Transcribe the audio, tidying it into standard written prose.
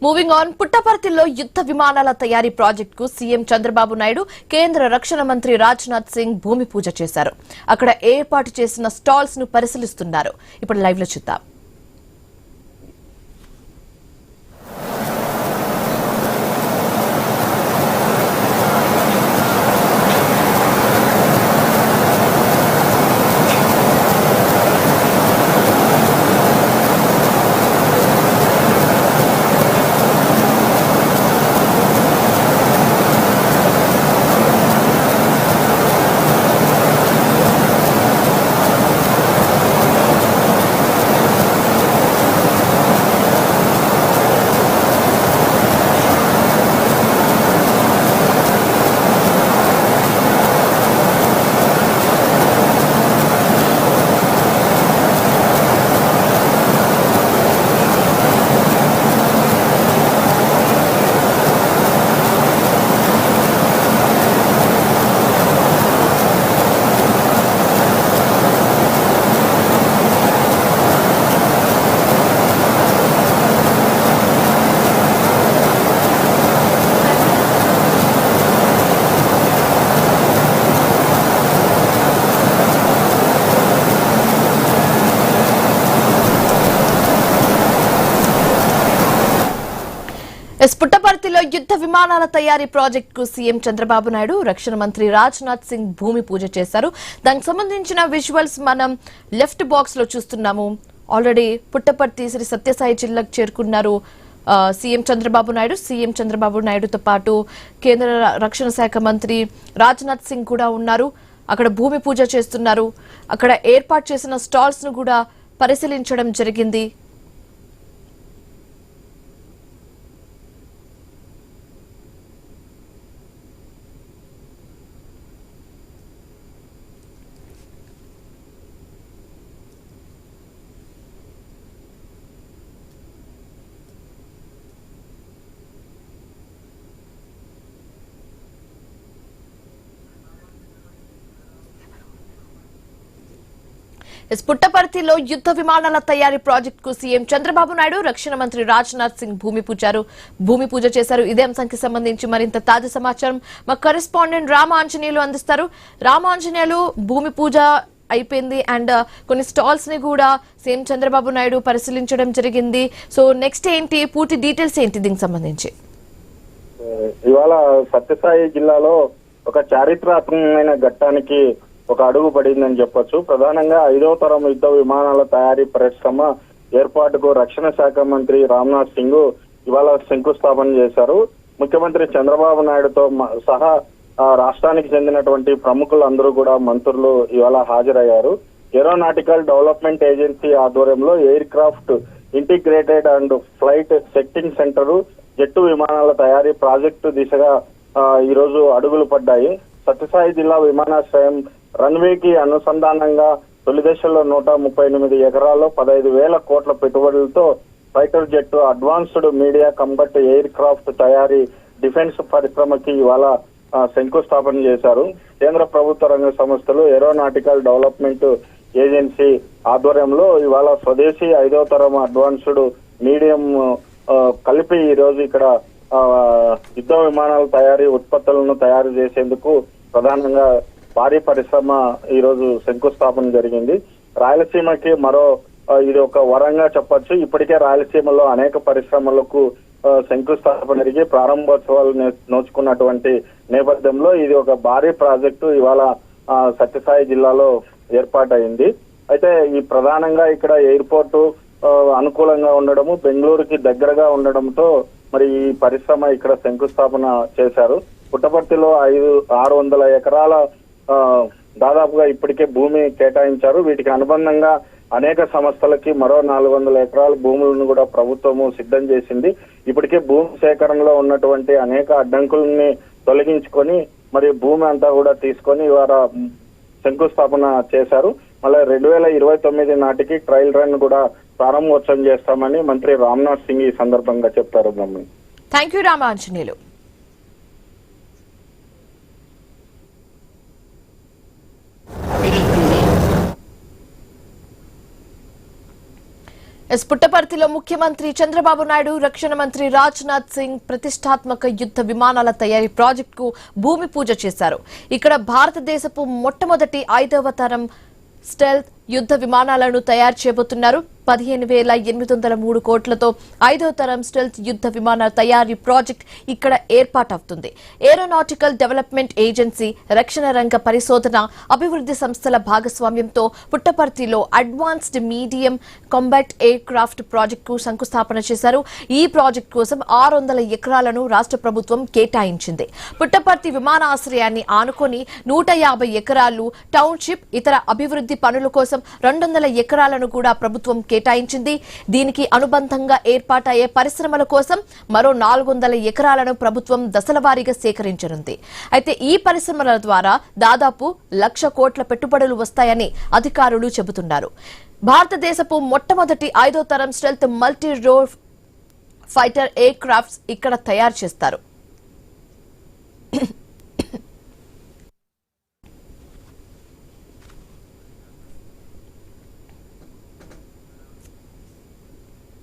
Moving on, పుట్టపర్తిలో యుద్ధ విమానాల తయారీ ప్రాజెక్టుకు సీఎం చంద్రబాబు నాయుడు కేంద్ర రక్షణ మంత్రి రాజ్నాథ్ సింగ్ భూమి పూజ చేశారు. అక్కడ ఏర్పాటు చేసిన స్టాల్స్ ను పరిశీలిస్తున్నారు. ఇప్పుడు లైవ్ లో చూద్దాం. పుట్టపర్తిలో యుద్ధ విమానాల తయారీ ప్రాజెక్టుకు సీఎం చంద్రబాబు నాయుడు రక్షణ మంత్రి రాజ్నాథ్ సింగ్ భూమి పూజ చేశారు. దానికి సంబంధించిన విజువల్స్ మనం లెఫ్ట్ బాక్స్ లో చూస్తున్నాము. ఆల్రెడీ పుట్టపర్తి శ్రీ సత్యసాయి జిల్లాకు చేరుకున్నారు సీఎం చంద్రబాబు నాయుడుతో పాటు కేంద్ర రక్షణ శాఖ మంత్రి రాజ్నాథ్ సింగ్ కూడా ఉన్నారు. అక్కడ భూమి పూజ చేస్తున్నారు. అక్కడ ఏర్పాటు చేసిన స్టాల్స్ ను కూడా పరిశీలించడం జరిగింది. పుట్టపర్తిలో యుద్ధ విమానాల తయారీ ప్రాజెక్టుకు సీఎం చంద్రబాబు నాయుడు రక్షణ మంత్రి రాజ్నాథ్ సింగ్ భూమి పూజ చేశారు. ఇదే అంశానికి సంబంధించి మరింత తాజా సమాచారం మా కరెస్పాండెంట్ రామాంజనేయులు అందిస్తారు. రామాంజనేయులు, భూమి పూజ అయిపోయింది అండ్ కొన్ని స్టాల్స్ ని కూడా సీఎం చంద్రబాబు నాయుడు పరిశీలించడం జరిగింది. సో నెక్స్ట్ ఏంటి, పూర్తి డీటెయిల్స్ ఏంటి దీనికి సంబంధించి? ఇవాళ సత్యసాయి జిల్లాలో ఒక చారిత్రాత్మకమైన ఘట్టానికి ఒక అడుగు పడిందని చెప్పొచ్చు. ప్రధానంగా 5వ తరం యుద్ధ విమానాల తయారీ పరిశ్రమ ఏర్పాటుకు రక్షణ శాఖ మంత్రి రాజ్నాథ్ సింగ్ ఇవాళ శంకుస్థాపన చేశారు. ముఖ్యమంత్రి చంద్రబాబు నాయుడుతో సహా రాష్ట్రానికి చెందినటువంటి ప్రముఖులందరూ కూడా మంత్రులు ఇవాళ హాజరయ్యారు. ఏరోనాటికల్ డెవలప్మెంట్ ఏజెన్సీ ఆధ్వర్యంలో aircraft integrated and flight setting centre jet విమానాల తయారీ ప్రాజెక్టు దిశగా ఈ రోజు అడుగులు పడ్డాయి. సత్యసాయి జిల్లా విమానాశ్రయం రన్వేకి అనుసంధానంగా తొలి దశలో 138 ఎకరాల్లో 15,000 కోట్ల పెట్టుబడులతో fighter jet, advanced medium combat aircraft తయారీ డిఫెన్స్ పరిశ్రమకి ఇవాళ శంకుస్థాపన చేశారు. కేంద్ర ప్రభుత్వ రంగ సంస్థలు ఏరోనాటికల్ డెవలప్మెంట్ ఏజెన్సీ ఆధ్వర్యంలో ఇవాళ స్వదేశీ 5వ తరం అడ్వాన్స్డ్ మీడియం కలిపి ఈ రోజు ఇక్కడ యుద్ధ విమానాల తయారీ ఉత్పత్తులను తయారు చేసేందుకు ప్రధానంగా భారీ పరిశ్రమ ఈ రోజు శంకుస్థాపన జరిగింది. రాయలసీమకి మరో ఇది ఒక వరంగా చెప్పొచ్చు. ఇప్పటికే రాయలసీమలో అనేక పరిశ్రమలకు శంకుస్థాపన జరిగి ప్రారంభోత్సవాలు నోచుకున్నటువంటి నేపథ్యంలో ఇది ఒక భారీ ప్రాజెక్టు ఇవాళ సత్యసాయి జిల్లాలో ఏర్పాటైంది. అయితే ఈ ప్రధానంగా ఇక్కడ ఎయిర్పోర్టు అనుకూలంగా ఉండడము, బెంగళూరుకి దగ్గరగా ఉండడంతో మరి ఈ పరిశ్రమ ఇక్కడ శంకుస్థాపన చేశారు. పుట్టపర్తిలో 600 ఎకరాల దాదాపుగా ఇప్పటికే భూమి కేటాయించారు. వీటికి అనుబంధంగా అనేక సంస్థలకి మరో 400 ఎకరాల భూములను కూడా ప్రభుత్వము సిద్ధం చేసింది. ఇప్పటికే భూమి సేకరణలో ఉన్నటువంటి అనేక అడ్డంకుల్ని తొలగించుకొని మరి భూమి అంతా కూడా తీసుకొని ఇవాళ శంకుస్థాపన చేశారు. మళ్ళీ 2029 నాటికి ట్రయల్ రన్ కూడా ప్రారంభోత్సవం చేస్తామని మంత్రి రాజ్నాథ్ సింగ్ ఈ సందర్భంగా చెప్పారు. Thank you Ramanjaneyulu. పుట్టపర్తిలో ముఖ్యమంత్రి చంద్రబాబు నాయుడు, రక్షణ మంత్రి రాజ్నాథ్ సింగ్ ప్రతిష్టాత్మక యుద్ధ విమానాల తయారీ ప్రాజెక్టుకు భూమి పూజ చేశారు. ఇక్కడ భారతదేశపు మొట్టమొదటి 5వ తరం స్టెల్త్ యుద్ధ విమానాలను తయారు చేయబోతున్నారు. 15,803 కోట్లతో 5వ తరం స్టెల్త్ యుద్ధ విమానాల తయారీ ప్రాజెక్ట్ ఇక్కడ ఏర్పాటవుతుంది. ఏరోనాటికల్ డెవలప్మెంట్ ఏజెన్సీ, రక్షణ రంగ పరిశోధన అభివృద్ధి సంస్థల భాగస్వామ్యంతో పుట్టపర్తిలో అడ్వాన్స్డ్ మీడియం కాంబాట్ ఎయిర్ క్రాఫ్ట్ ప్రాజెక్టుకు శంకుస్థాపన చేశారు. ఈ ప్రాజెక్టు కోసం 600 ఎకరాలను రాష్ట్ర ప్రభుత్వం కేటాయించింది. పుట్టపర్తి విమానాశ్రయాన్ని ఆనుకొని 150 ఎకరాలు టౌన్షిప్, ఇతర అభివృద్ధి పనుల కోసం 200 ఎకరాలను కూడా ప్రభుత్వం కేటాయించింది. దీనికి అనుబంధంగా ఏర్పాటయ్యే పరిశ్రమల కోసం మరో 400 ఎకరాలను ప్రభుత్వం దశలవారీగా సేకరించనుంది. అయితే ఈ పరిశ్రమల ద్వారా దాదాపు 1,00,000 కోట్ల పెట్టుబడులు వస్తాయని అధికారులు చెబుతున్నారు. భారతదేశపు మొట్టమొదటి 5వ తరం స్టెల్త్ మల్టీ రోల్ ఫైటర్ ఎయిర్ క్రాఫ్ట్స్ ఇక్కడ తయారు చేస్తారు.